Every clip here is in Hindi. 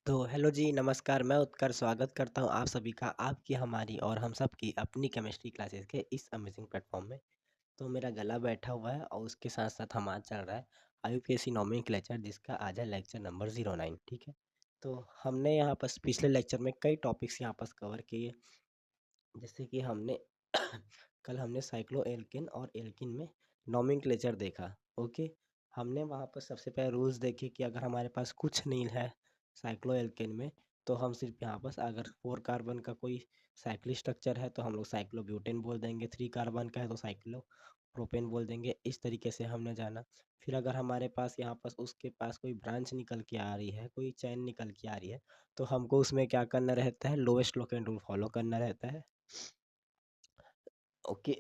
तो हेलो जी, नमस्कार। मैं उत्कर स्वागत करता हूँ आप सभी का आपकी, हमारी और हम सब की अपनी केमिस्ट्री क्लासेस के इस अमेजिंग प्लेटफॉर्म में। तो मेरा गला बैठा हुआ है और उसके साथ-साथ हमारा चल रहा है आईयूपीएसी नोमेनक्लेचर, जिसका आज है लेक्चर नंबर 09, ठीक है? तो हमने यहाँ बस पिछले लेक्चर में कई टॉपिक्स यहाँ पास कवर किए, जैसे कि हमने कल हमने साइक्लोएल्केन और एल्कीन में नोमेनक्लेचर देखा। ओके, हमने वहाँ पर सबसे पहले रूल्स देखे कि अगर हमारे पास कुछ नहीं है साइक्लोएल्केन में, तो हम सिर्फ यहाँ पर अगर 4 कार्बन का कोई साइक्लिक स्ट्रक्चर है तो हम लोग साइक्लोब्यूटेन बोल देंगे, 3 कार्बन का है तो साइक्लोप्रोपेन बोल देंगे। इस तरीके से हमने जाना। फिर अगर हमारे पास यहाँ पर उसके पास कोई ब्रांच निकल के आ रही है, कोई चैन निकल के आ रही है, तो हमको उसमें क्या करना रहता है, लोएस्ट लोकेन रूल फॉलो करना रहता है। ओके।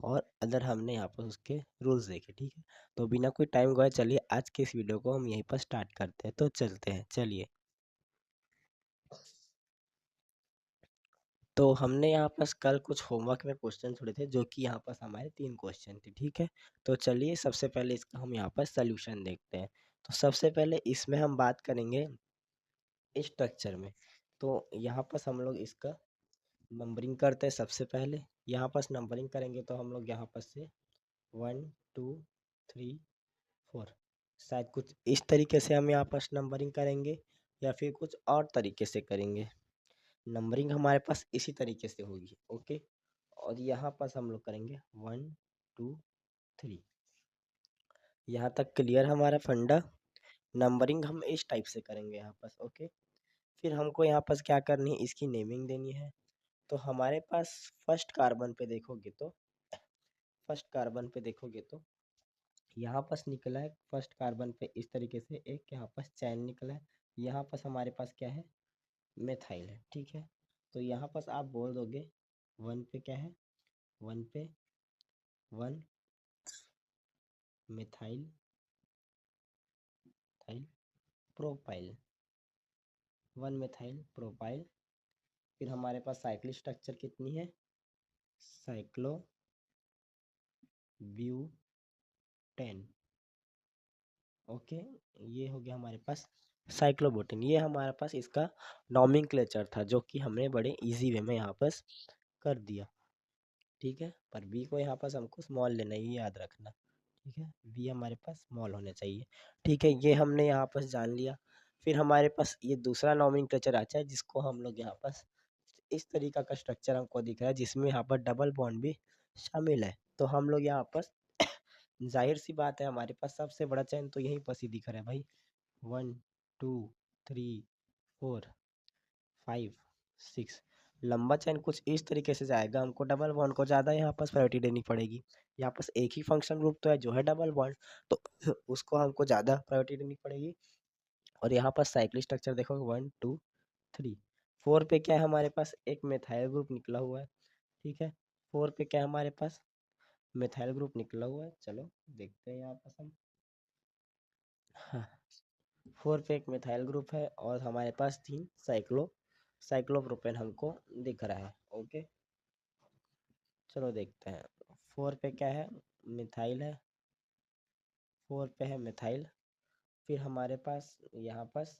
और अदर हमने यहाँ पर उसके रूल्स देखे, ठीक है? तो बिना कोई टाइम गवाए चलिए आज के इस वीडियो को हम यहीं पर स्टार्ट करते हैं। तो चलते हैं, चलिए। तो हमने यहाँ पर कल कुछ होमवर्क में क्वेश्चन छोड़े थे, जो कि यहाँ पर हमारे 3 क्वेश्चन थे, ठीक है? तो चलिए सबसे पहले इसका हम यहाँ पर सॉल्यूशन देखते हैं। तो सबसे पहले इसमें हम बात करेंगे स्ट्रक्चर में। तो यहाँ पर हम लोग इसका नंबरिंग करते हैं। सबसे पहले यहाँ पर नंबरिंग करेंगे तो हम लोग यहाँ पर से 1 2 3 4, शायद कुछ इस तरीके से हम यहाँ पर नंबरिंग करेंगे या फिर कुछ और तरीके से करेंगे। नंबरिंग हमारे पास इसी तरीके से होगी। ओके, और यहाँ पर हम लोग करेंगे 1 2 3। यहाँ तक क्लियर हमारा फंडा। नंबरिंग हम इस टाइप से करेंगे यहाँ पर। ओके, फिर हमको यहाँ पर क्या करनी है, इसकी नेमिंग देनी है। तो हमारे पास फर्स्ट कार्बन पे देखोगे तो यहाँ पास निकला है फर्स्ट कार्बन पे इस तरीके से एक यहाँ पास चैन निकला है। यहाँ पास हमारे पास क्या है, मेथाइल है, ठीक है? तो यहाँ पास आप बोल दोगे 1 पे क्या है, 1 पे 1 मिथाइल थाइल प्रोपाइल, 1 मिथाइल प्रोपाइल। फिर हमारे पास साइक्लिक स्ट्रक्चर कितनी है, साइक्लो ब्यूटेन। ओके, ये हो गया हमारे पास साइक्लोब्यूटेन। ये हमारे पास इसका नॉमेनक्लेचर था, जो कि हमने बड़े इजी वे में यहाँ पर कर दिया, ठीक है? पर बी को यहाँ पास हमको स्मॉल लेना है, ये याद रखना, ठीक है? बी हमारे पास स्मॉल होना चाहिए, ठीक है? ये हमने यहाँ पास जान लिया। फिर हमारे पास ये दूसरा नॉमेनक्लेचर आता है, जिसको हम लोग यहाँ पास इस तरीका का स्ट्रक्चर हमको दिख रहा है, जिसमें यहाँ पर डबल बॉन्ड भी शामिल है। तो हम लोग यहाँ पर जाहिर सी बात है, हमारे पास सबसे बड़ा चैन तो यहीं पर ही दिख रहा है भाई। 1 2 3 4 5 6, लंबा चैन कुछ इस तरीके से जाएगा। हमको डबल बॉन्ड को ज़्यादा यहाँ पर प्रायोरिटी देनी पड़ेगी। यहाँ पर एक ही फंक्शन ग्रुप तो है जो है डबल बॉन्ड, तो उसको हमको ज़्यादा प्रायोरिटी देनी पड़ेगी। और यहाँ पर साइक्लिक स्ट्रक्चर देखो 1 2 3 4 पे क्या है, हमारे पास एक मेथाइल ग्रुप निकला हुआ है, ठीक है? 4 पे क्या है, हमारे पास मेथाइल ग्रुप निकला हुआ है। चलो देखते हैं यहाँ पर हम। हाँ, 4 पे एक मिथाइल ग्रुप है और हमारे पास 3 साइक्लोप्रोपेन हमको दिख रहा है। ओके, चलो देखते हैं। 4 पे क्या है, मिथाइल है। 4 पे है मिथाइल। फिर हमारे पास यहाँ पास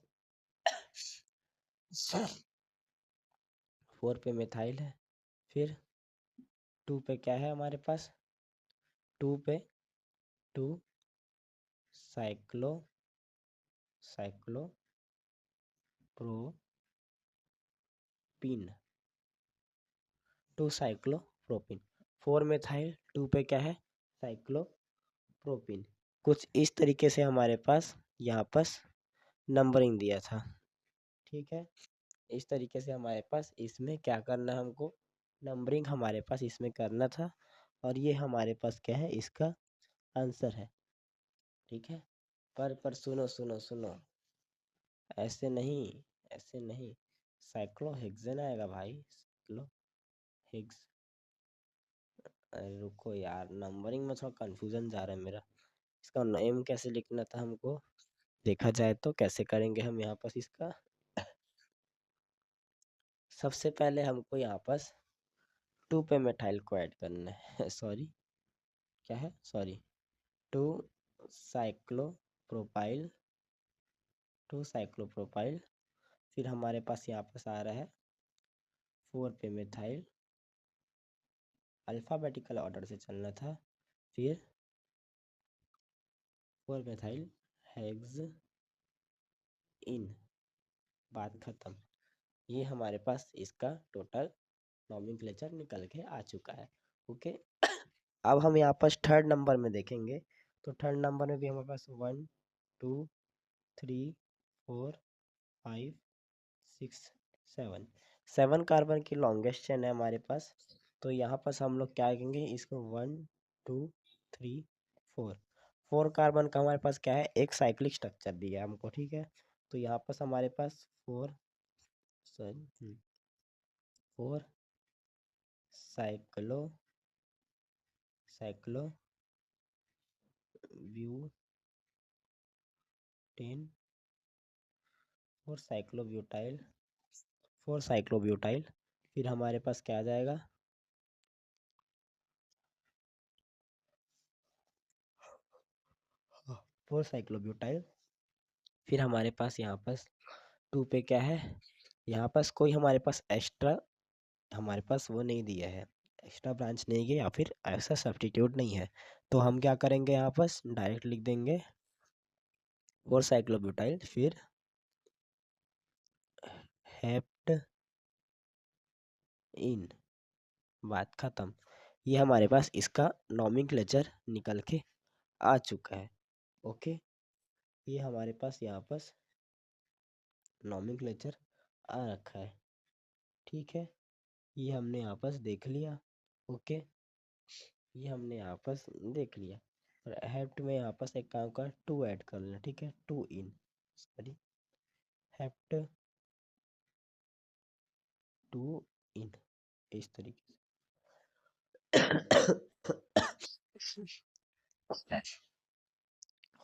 4 पे मिथाइल है। फिर 2 पे क्या है हमारे पास, 2 पे 2 साइक्लो साइक्लोप्रोपीन। 2 साइक्लोप्रोपीन, 4 मिथाइल, 2 पे क्या है, साइक्लोप्रोपीन। कुछ इस तरीके से हमारे पास यहाँ पास नंबरिंग दिया था, ठीक है? इस तरीके से हमारे पास इसमें क्या करना है, हमको नंबरिंग हमारे पास इसमें करना था। और ये हमारे पास क्या है, इसका आंसर है, ठीक है? पर सुनो सुनो सुनो, ऐसे नहीं, ऐसे नहीं, साइक्लोहेक्सेन आएगा भाई, साइक्लोहेक्स। अरे रुको यार, नंबरिंग में थोड़ा कंफ्यूजन जा रहा है मेरा। इसका नेम कैसे लिखना था हमको, देखा जाए तो कैसे करेंगे हम यहाँ पर इसका। सबसे पहले हमको यहाँ पर 2 पे मिथाइल को ऐड करना है सॉरी, क्या है, सॉरी, 2 साइक्लोप्रोपाइल 2 साइक्लोप्रोपाइल। फिर हमारे पास यहाँ पास आ रहा है 4 पे मिथाइल, अल्फ़ाबेटिकल ऑर्डर से चलना था। फिर 4 मिथाइल हेक्स इन, बात खत्म। ये हमारे पास इसका टोटल नॉमेनक्लेचर निकल के आ चुका है। ओके। अब हम यहाँ पर थर्ड नंबर में देखेंगे, तो थर्ड नंबर में भी हमारे पास 1 2 3 4 5 6 7 7 कार्बन की लॉन्गेस्ट चेन है हमारे पास। तो यहाँ पर हम लोग क्या कहेंगे इसको 1 2 3 4 4 कार्बन का हमारे पास क्या है, एक साइक्लिक स्ट्रक्चर दिया है हमको, ठीक है। तो यहाँ पर हमारे पास 4 साइक्लो साइक्लो ब्यूटेन, 4 साइक्लोब्यूटाइल, 4 साइक्लोब्यूटाइल। फिर हमारे पास क्या आ जाएगा, 4 साइक्लोब्यूटाइल। फिर हमारे पास यहाँ पास 2 पे क्या है, यहाँ पास कोई हमारे पास एक्स्ट्रा हमारे पास वो नहीं दिया है, एक्स्ट्रा ब्रांच नहीं है या फिर ऐसा सब्स्टिट्यूट नहीं है। तो हम क्या करेंगे, यहाँ पास डायरेक्ट लिख देंगे 4 साइक्लोब्यूटाइल, फिर हेप्ट इन, बात खत्म। ये हमारे पास इसका नॉमेनक्लेचर निकल के आ चुका है। ओके, ये हमारे पास यहाँ पास नॉमेनक्लेचर आ रखा है, ठीक है। ये हमने यहाँ पास देख लिया। ओके, ये हमने यहाँ पास देख लिया। और हेप्ट में यहाँ पास एक काम कर 2 ऐड कर लेना, ठीक है। 2 इन, सॉरी, हेप्ट 2 इन, इस तरीके से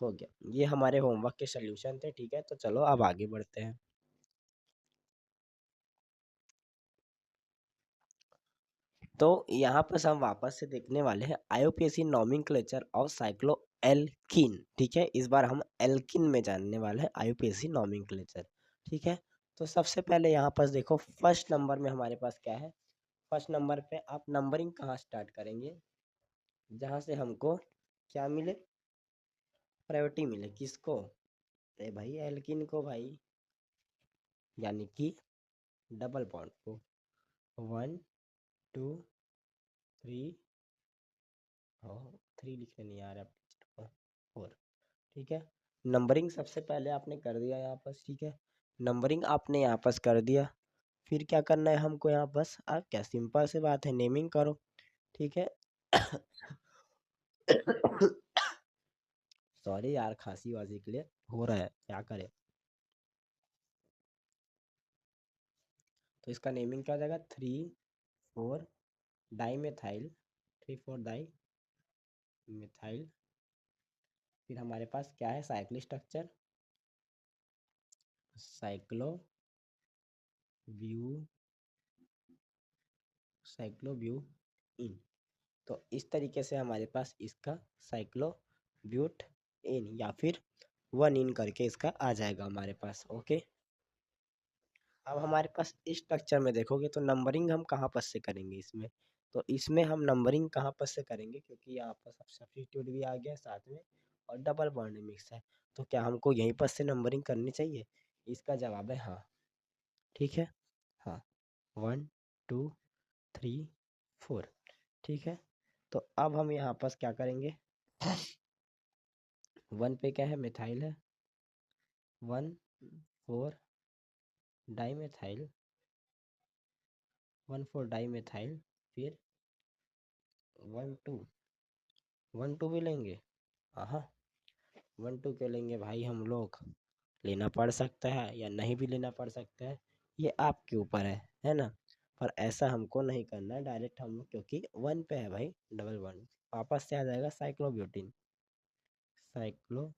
हो गया। ये हमारे होमवर्क के सॉल्यूशन थे, ठीक है। तो चलो अब आगे बढ़ते हैं। तो यहाँ पर हम वापस से देखने वाले हैं IUPAC nomenclature of cyclo alkene, ठीक है। इस बार हम एल्कीन में जानने वाले हैं आईयूपीएसी नॉमेनक्लेचर, ठीक है। तो सबसे पहले यहाँ पर देखो फर्स्ट नंबर में हमारे पास क्या है। फर्स्ट नंबर पे आप नंबरिंग कहाँ स्टार्ट करेंगे, जहाँ से हमको क्या मिले, प्रायोरिटी मिले। किसको, अरे भाई एल्कीन को भाई, यानी कि डबल बॉन्ड को। 1 2 3, 3 लिखने नहीं आ रहा टीचर को, 4, ठीक है। नंबरिंग सबसे पहले आपने कर दिया यहाँ पर, ठीक है। नंबरिंग आपने यहाँ पर कर दिया। फिर क्या करना है हमको यहाँ बस, आप क्या सिंपल से बात है, नेमिंग करो, ठीक है। सॉरी यार, खांसी वासी के लिए हो रहा है, क्या करें। तो इसका नेमिंग क्या हो जाएगा, 3 4 डाई मेथाइल, 3 4 डाई मिथाइल। फिर हमारे पास क्या है, साइक्लिक स्ट्रक्चर, साइक्लो ब्यू साइक्लोब्यू इन। तो इस तरीके से हमारे पास इसका साइक्लोब्यूट इन या फिर 1 इन करके इसका आ जाएगा हमारे पास। ओके, अब हमारे पास इस स्ट्रक्चर में देखोगे तो नंबरिंग हम कहाँ पर से करेंगे इसमें। तो इसमें हम नंबरिंग कहाँ पर से करेंगे, क्योंकि यहाँ पर सब्स्टिट्यूट भी आ गया साथ में और डबल बॉन्ड मिक्स है। तो क्या हमको यहीं पर से नंबरिंग करनी चाहिए, इसका जवाब है हाँ, ठीक है। हाँ, 1 2 3 4, ठीक है। तो अब हम यहाँ पर क्या करेंगे, 1 पे क्या है, मिथाइल है, 1 4 डाई मिथाइल, 1 4 डाई मिथाइल। फिर 1 2 1 2 भी लेंगे, हाँ 1 2 क्यों लेंगे भाई, हम लोग लेना पड़ सकता है या नहीं भी लेना पड़ सकता है, ये आपके ऊपर है ना। पर ऐसा हमको नहीं करना है डायरेक्ट हम लोग, क्योंकि 1 पे है भाई डबल बॉन्ड, वापस से आ जाएगा साइक्लोब्यूटिन, साइक्लोब्यूटिन।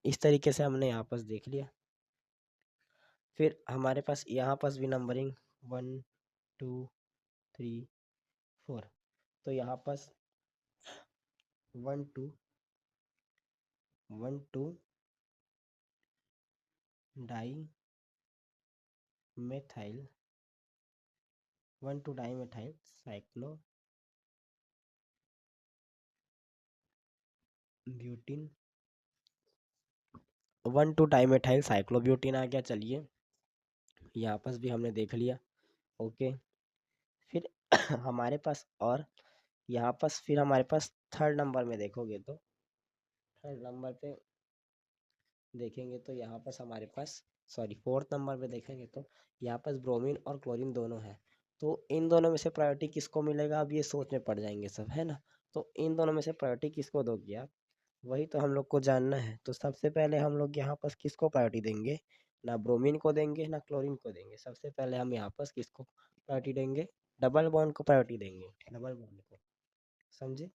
इस तरीके से हमने यहाँ पास देख लिया। फिर हमारे पास यहाँ पास भी नंबरिंग 1 2 3 4। तो यहाँ पास 1 2 dimethyl 1 2 dimethyl cyclobutene 1 2 dimethyl cyclobutene आ गया। चलिए यहाँ पास भी हमने देख लिया। ओके, फिर हमारे पास और यहाँ पास फिर हमारे पास थर्ड नंबर में देखोगे तो थर्ड नंबर पे देखेंगे तो यहाँ पास हमारे पास सॉरी फोर्थ नंबर पे देखेंगे तो यहाँ पास ब्रोमीन और क्लोरीन दोनों है। तो इन दोनों में से प्रायोरिटी किसको मिलेगा, अब ये सोच में पड़ जाएंगे सब, है ना। तो इन दोनों में से प्रायोरिटी किसको दोगे आप, वही तो हम लोग को जानना है। तो सबसे पहले हम लोग यहाँ पास किसको प्रायोरिटी देंगे, ना ब्रोमीन को देंगे ना क्लोरीन को देंगे। सबसे पहले हम यहाँ पास किसको प्रायोरिटी देंगे, डबल बॉन्ड को प्रायोरिटी देंगे, डबल बॉन्ड को, समझे।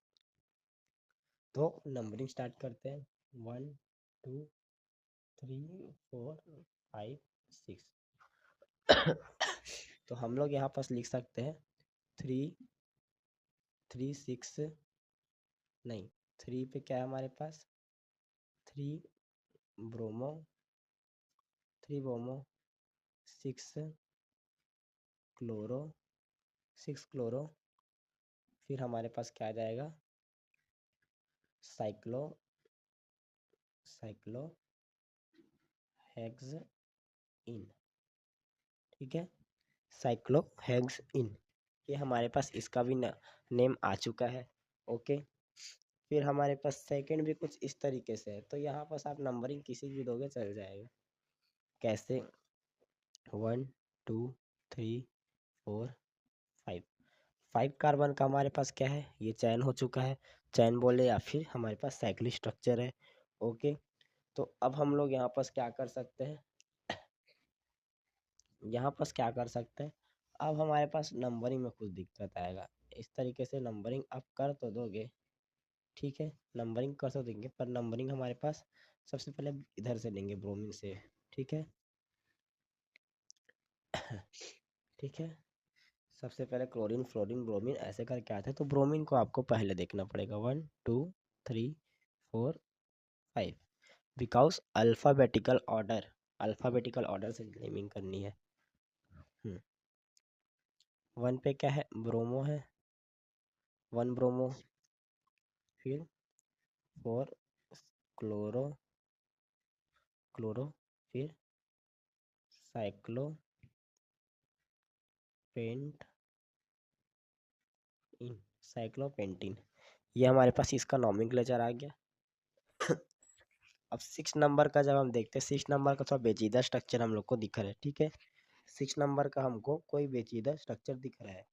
तो नंबरिंग स्टार्ट करते हैं, 1 2 3 4 5 6। तो हम लोग यहाँ पास लिख सकते हैं 3 3 6 नहीं, 3 पे क्या है हमारे पास 3 ब्रोमो 3 ब्रोमो 6 क्लोरो 6 क्लोरो। फिर हमारे पास क्या आ जाएगा साइक्लो साइक्लो हेक्स इन, ठीक है, साइक्लो हेक्स इन। ये हमारे पास इसका भी नेम आ चुका है। ओके, फिर हमारे पास सेकंड भी कुछ इस तरीके से है। तो यहाँ पास आप नंबरिंग किसी भी दोगे चल जाएगा। कैसे, 1 2 3 4 5। 5 कार्बन का हमारे पास क्या है, ये चैन हो चुका है, चैन बोले या फिर हमारे पास साइक्लिक स्ट्रक्चर है। ओके, तो अब हम लोग यहाँ पास क्या कर सकते हैं, यहाँ पास क्या कर सकते हैं, अब हमारे पास नंबरिंग में कुछ दिक्कत आएगा। इस तरीके से नंबरिंग आप कर तो दोगे, ठीक है, नंबरिंग कर तो देंगे, पर नंबरिंग हमारे पास सबसे पहले इधर से लेंगे ब्रोमीन से, ठीक है। ठीक है, सबसे पहले क्लोरीन फ्लोरीन ब्रोमीन ऐसे करके आते हैं। तो ब्रोमीन को आपको पहले देखना पड़ेगा, 1 2 3 4 5, बिकॉज अल्फ़ाबेटिकल ऑर्डर से नेमिंग करनी है। 1 पे क्या है, ब्रोमो है, 1 ब्रोमो। फिर 4 क्लोरो क्लोरो। फिर साइक्लोपेंट इन साइक्लोपेंटीन। ये हमारे पास इसका नॉमेनक्लेचर आ गया। अब 6 नंबर का जब हम देखते हैं, 6 नंबर का थोड़ा पेचीदा स्ट्रक्चर हम लोग को दिख रहा है, ठीक है। 6 नंबर का हमको कोई पेचीदा स्ट्रक्चर दिख रहा है।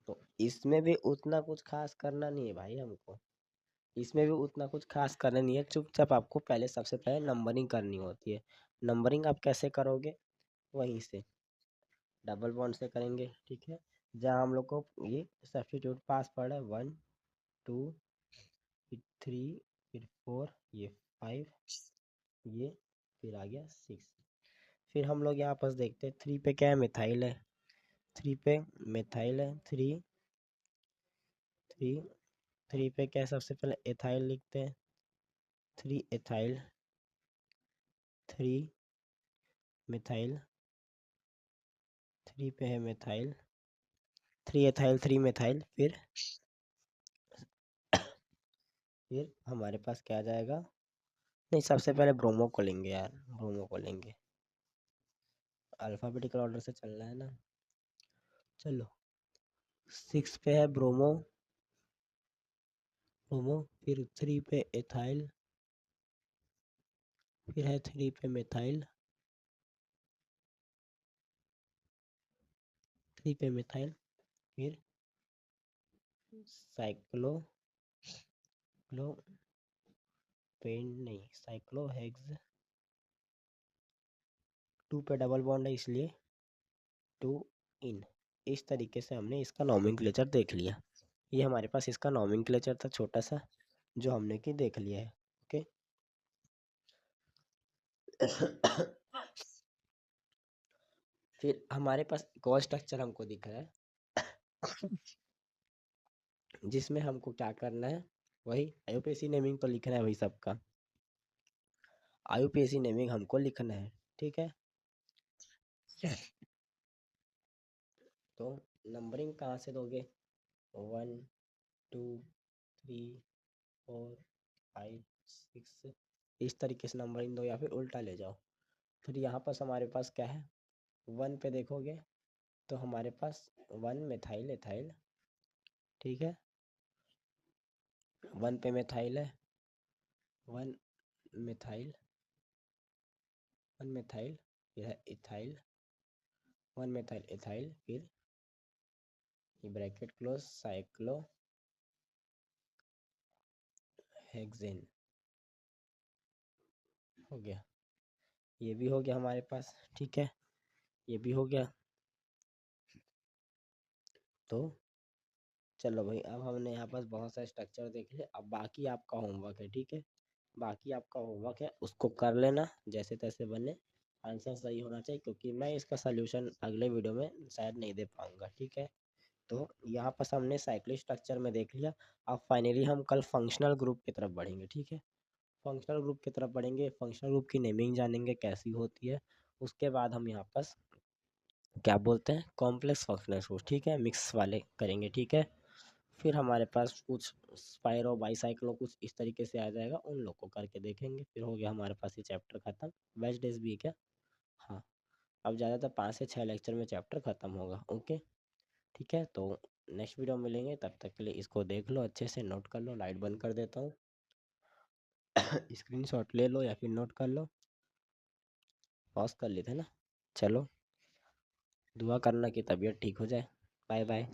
तो इसमें भी उतना कुछ खास करना नहीं है भाई हमको, इसमें भी उतना कुछ खास करना नहीं है। चुपचाप आपको पहले सबसे पहले नंबरिंग करनी होती है। नंबरिंग आप कैसे करोगे, वहीं से डबल बॉन्ड से करेंगे, ठीक है। जहाँ हम लोग को ये सब्स्टिट्यूट पास पड़ा है, 1 2 फिर 3 फिर 4 ये 5 ये फिर आ गया 6। फिर हम लोग यहाँ पास देखते हैं 3 पे क्या है, मिथाइल है, 3 पे मिथाइल है, 3 पे क्या है, सबसे पहले एथाइल लिखते हैं, 3 एथाइल 3 मिथाइल, 3 पे है मिथाइल, 3 एथाइल 3 मिथाइल। फिर हमारे पास क्या आ जाएगा, नहीं सबसे पहले ब्रोमो को लेंगे यार, ब्रोमो को लेंगे, अल्फाबेटिकल ऑर्डर से चलना है ना। चलो 6 पे है ब्रोमो ब्रोमो। फिर 3 पे एथाइल, फिर है 3 पे मिथाइल, 3 पे मिथाइल। फिर साइक्लो क्लो पेन नहीं साइक्लोहेक्स, 2 पे डबल बॉन्ड है इसलिए 2 इन। इस तरीके से हमने इसका नॉमेनक्लेचर देख लिया। ये हमारे पास इसका नॉमेनक्लेचर था छोटा सा, जो हमने कि देख लिया है। ओके, फिर हमारे पास एक और स्ट्रक्चर हमको दिख रहा है जिसमें हमको क्या करना है, वही आईयूपीएसी नेमिंग तो लिखना है वही सबका, आईयूपीएसी नेमिंग हमको लिखना है, ठीक है। तो नंबरिंग कहाँ से दोगे, 1 2 3 4 5 6, इस तरीके से नंबरिंग दो या फिर उल्टा ले जाओ। फिर यहाँ पास हमारे पास क्या है, 1 पे देखोगे तो हमारे पास 1 मेथाइल एथाइल, ठीक है, 1 पे मेथाइल है, 1 मेथाइल, 1 मेथाइल, फिर है इथाइल, 1 मेथाइल एथाइल, फिर ये ब्रैकेट क्लोज साइक्लो हेक्सेन, हो गया, ये भी हो गया हमारे पास, ठीक है, ये भी हो गया। तो चलो भाई, अब हमने यहाँ पास बहुत सारे स्ट्रक्चर देख लिए, अब बाकी आपका होमवर्क है, ठीक है, बाकी आपका होमवर्क है उसको कर लेना, जैसे तैसे बने, आंसर सही होना चाहिए, क्योंकि मैं इसका सलूशन अगले वीडियो में शायद नहीं दे पाऊंगा, ठीक है। तो यहाँ पर हमने साइक्लिक स्ट्रक्चर में देख लिया। अब फाइनली हम कल फंक्शनल ग्रुप की तरफ बढ़ेंगे, ठीक है, फंक्शनल ग्रुप की तरफ बढ़ेंगे, फंक्शनल ग्रुप की नेमिंग जानेंगे कैसी होती है, उसके बाद हम यहाँ पर क्या बोलते हैं कॉम्प्लेक्स फंक्शनल ग्रुप, ठीक है, मिक्स वाले करेंगे, ठीक है। फिर हमारे पास कुछ स्पाइरो बाईसाइक्लो कुछ इस तरीके से आ जाएगा, उन लोग को करके देखेंगे, फिर हो गया हमारे पास ये चैप्टर खत्म। वेज डेज भी है क्या, हाँ, अब ज़्यादातर 5 से 6 लेक्चर में चैप्टर खत्म होगा, ओके, ठीक है। तो नेक्स्ट वीडियो में मिलेंगे, तब तक के लिए इसको देख लो अच्छे से, नोट कर लो, लाइट बंद कर देता हूँ। स्क्रीनशॉट ले लो या फिर नोट कर लो, पॉज कर लेते हैं ना। चलो, दुआ करना कि तबीयत ठीक हो जाए। Bye bye.